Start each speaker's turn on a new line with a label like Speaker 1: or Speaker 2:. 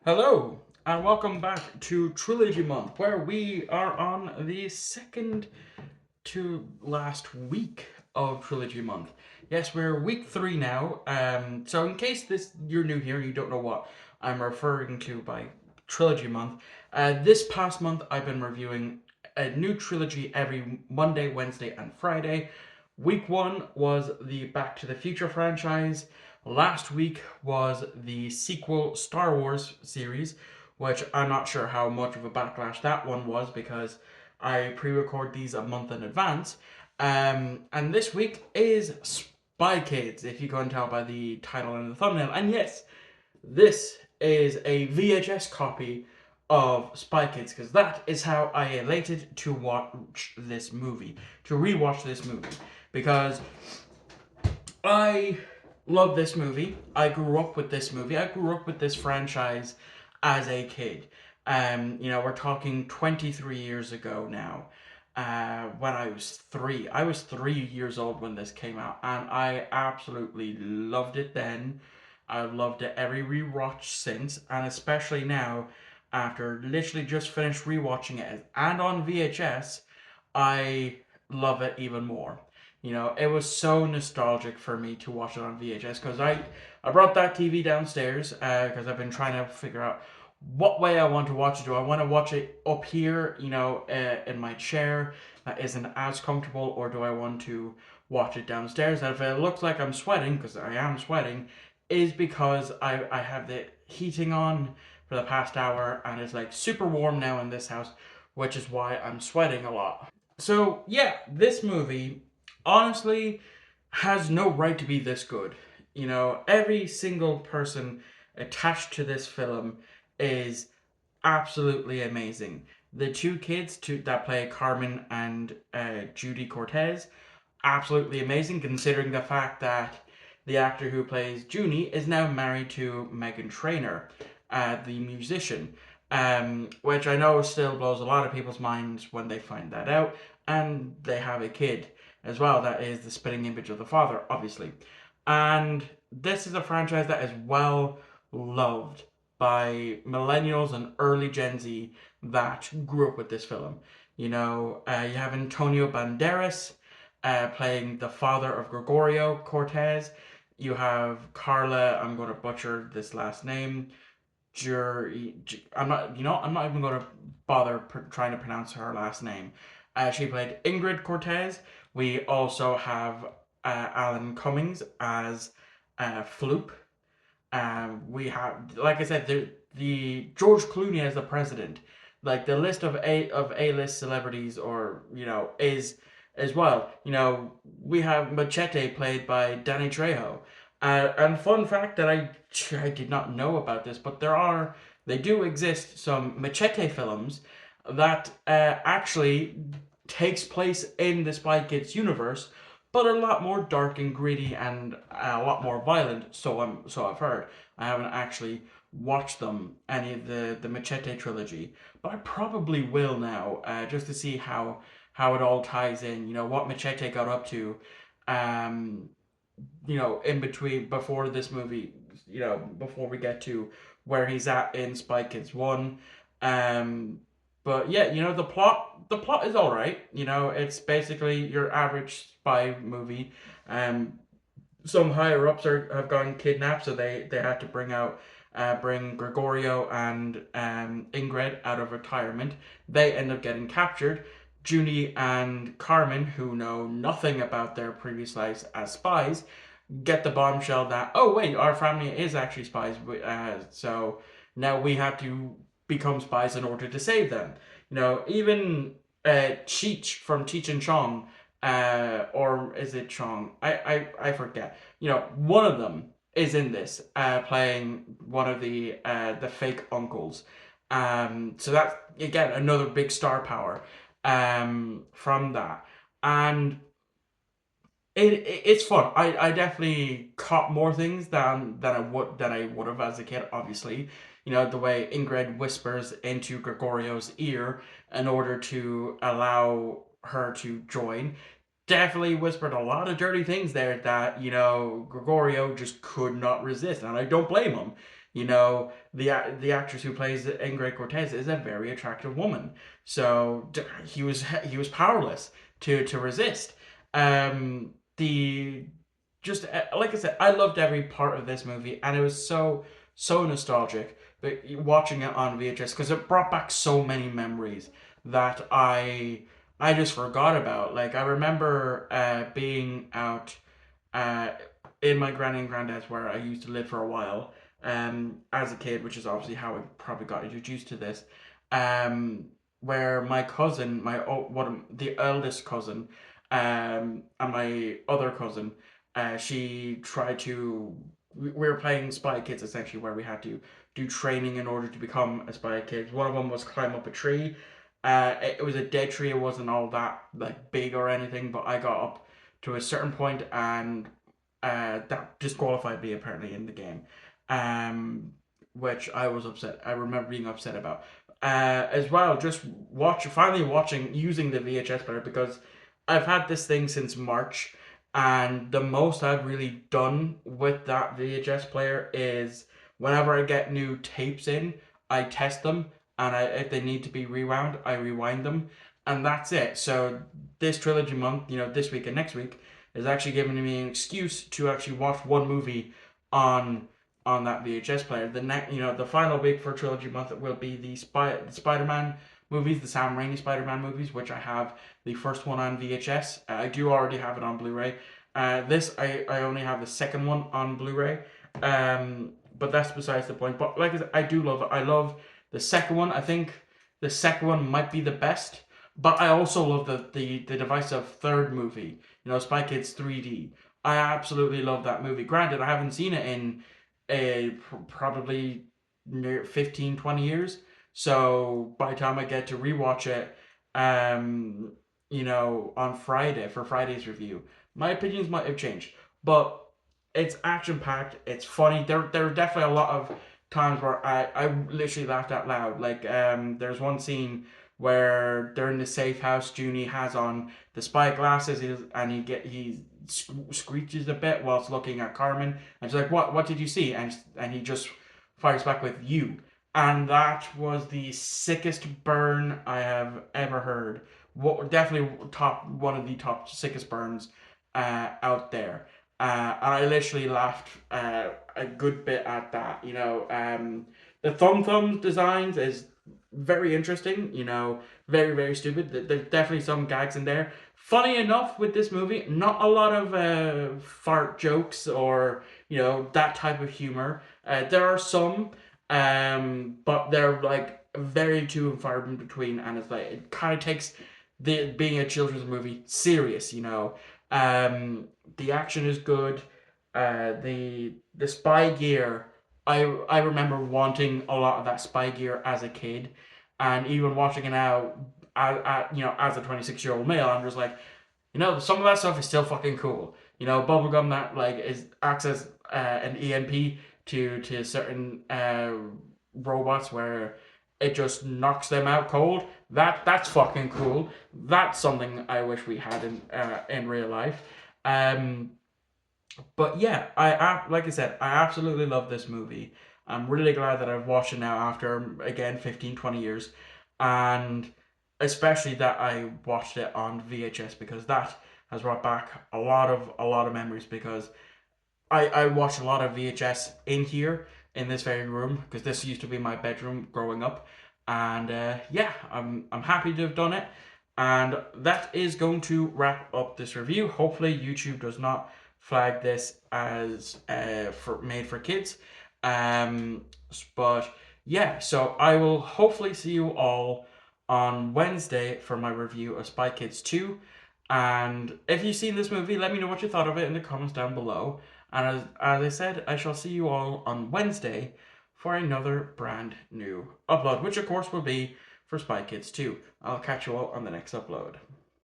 Speaker 1: Hello, and welcome back to Trilogy Month, where we are on the second to last week of Trilogy Month. Yes, we're week three now. So in case you're new here and you don't know what I'm referring to by Trilogy Month, this past month I've been reviewing a new trilogy every Monday, Wednesday, and Friday. Week one was the Back to the Future franchise. Last week was the sequel Star Wars series, which I'm not sure how much of a backlash that one was because I pre-record these a month in advance. And this week is Spy Kids, if you can tell by the title and the thumbnail. And yes, this is a VHS copy of Spy Kids because that is how I elated to watch this movie, to rewatch this movie, because I love this movie. I grew up with this movie. I grew up with this franchise as a kid. We're talking 23 years ago now. When I was three, I was 3 years old when this came out, and I absolutely loved it then. I've loved it every rewatch since, and especially now, after literally just finished rewatching it and on VHS, I love it even more. It was so nostalgic for me to watch it on VHS because I brought that TV downstairs because I've been trying to figure out what way I want to watch it. Do I want to watch it up here, in my chair that isn't as comfortable, or do I want to watch it downstairs? And if it looks like I'm sweating, because I am sweating, is because I have the heating on for the past hour and it's like super warm now in this house, which is why I'm sweating a lot. So, yeah, this movie honestly has no right to be this good. Every single person attached to this film is absolutely amazing. The two kids that play Carmen and Judy Cortez, absolutely amazing considering the fact that the actor who plays Junie is now married to Megan Trainor, the musician, which I know still blows a lot of people's minds when they find that out, and they have a kid as well that is the spitting image of the father, obviously. And this is a franchise that is well loved by millennials and early Gen Z that grew up with this film. You have Antonio Banderas playing the father of Gregorio Cortez. You have Carla. I'm going to butcher this last name. I'm not. I'm not even going to bother trying to pronounce her last name. She played Ingrid Cortez. We also have Alan Cummings as Floop. We have, like I said, the George Clooney as the president. Like the list of A-list celebrities, or is as well. We have Machete played by Danny Trejo. And fun fact that I did not know about this, but they do exist some Machete films that actually takes place in the Spy Kids universe, but a lot more dark and gritty and a lot more violent. So I've heard. I haven't actually watched any of the Machete trilogy, but I probably will now, just to see how it all ties in. What Machete got up to, um, in between before this movie. Before we get to where he's at in Spy Kids 1. Um, but yeah, the plot is all right. It's basically your average spy movie. Um, some higher ups have gone kidnapped, so they had to bring Gregorio and Ingrid out of retirement. They end up getting captured. Junie and Carmen, who know nothing about their previous lives as spies, get the bombshell that, oh wait, our family is actually spies. So now we have to become spies in order to save them. Even Cheech from Cheech and Chong, or is it Chong? I forget. One of them is in this, playing one of the fake uncles. So that's again another big star power from that. And it's fun. I definitely caught more things than I would have as a kid. Obviously, the way Ingrid whispers into Gregorio's ear in order to allow her to join. Definitely whispered a lot of dirty things there that Gregorio just could not resist, and I don't blame him. The actress who plays Ingrid Cortez is a very attractive woman. So he was powerless to resist. The just Like I said, I loved every part of this movie, and it was so nostalgic. But watching it on VHS, because it brought back so many memories that I just forgot about. Like I remember being out uh, in my granny and granddad's where I used to live for a while as a kid, which is obviously how I probably got introduced to this. Where my cousin, the eldest cousin, and my other cousin, she tried to. We were playing Spy Kids essentially, where we had to do training in order to become a Spy Kid. One of them was climb up a tree. It was a dead tree. It wasn't all that like big or anything, but I got up to a certain point, and that disqualified me apparently in the game, um, which I was upset. I remember being upset about. As well, just finally watching using the VHS player, because I've had this thing since March, and the most I've really done with that VHS player is whenever I get new tapes in, I test them, and if they need to be rewound, I rewind them, and that's it. So this trilogy month, this week and next week, is actually giving me an excuse to actually watch one movie on that VHS player. The final week for trilogy month will be the Spider-Man movies, the Sam Raimi Spider-Man movies, which I have the first one on VHS. I do already have it on Blu-ray. I only have the second one on Blu-ray. But that's besides the point. But like I said, I do love it. I love the second one. I think the second one might be the best. But I also love the divisive third movie, Spy Kids 3D. I absolutely love that movie. Granted, I haven't seen it in probably near 15, 20 years. So by the time I get to rewatch it, on Friday for Friday's review, my opinions might have changed. But it's action packed. It's funny. There are definitely a lot of times where I literally laughed out loud. Like there's one scene where they're in the safe house. Junie has on the spy glasses, and he screeches a bit whilst looking at Carmen, and she's like, "What did you see?" And he just fires back with "you," and that was the sickest burn I have ever heard. Definitely one of the top sickest burns out there. And I literally laughed a good bit at that. The Thumb designs is very interesting. Very very stupid. There's definitely some gags in there. Funny enough, with this movie, not a lot of fart jokes or that type of humor. There are some, but they're like very few and far in between, and it's like it kind of takes the being a children's movie serious. The action is good. The spy gear. I remember wanting a lot of that spy gear as a kid, and even watching it now, as a 26-year-old male, I'm just like, some of that stuff is still fucking cool. Bubblegum that like is acts as an EMP to certain robots where it just knocks them out cold. That's fucking cool. That's something I wish we had in real life. Um, but yeah, like I said, I absolutely love this movie. I'm really glad that I've watched it now after again 15, 20 years, and especially that I watched it on VHS, because that has brought back a lot of memories, because I watched a lot of VHS in here in this very room, because this used to be my bedroom growing up, and yeah, I'm happy to have done it, and that is going to wrap up this review. Hopefully, YouTube does not flag this as for made for kids, um, but yeah, so I will hopefully see you all on Wednesday for my review of Spy Kids 2. And if you've seen this movie, let me know what you thought of it in the comments down below. And as I said, I shall see you all on Wednesday for another brand new upload, which of course will be for Spy Kids 2. I'll catch you all on the next upload.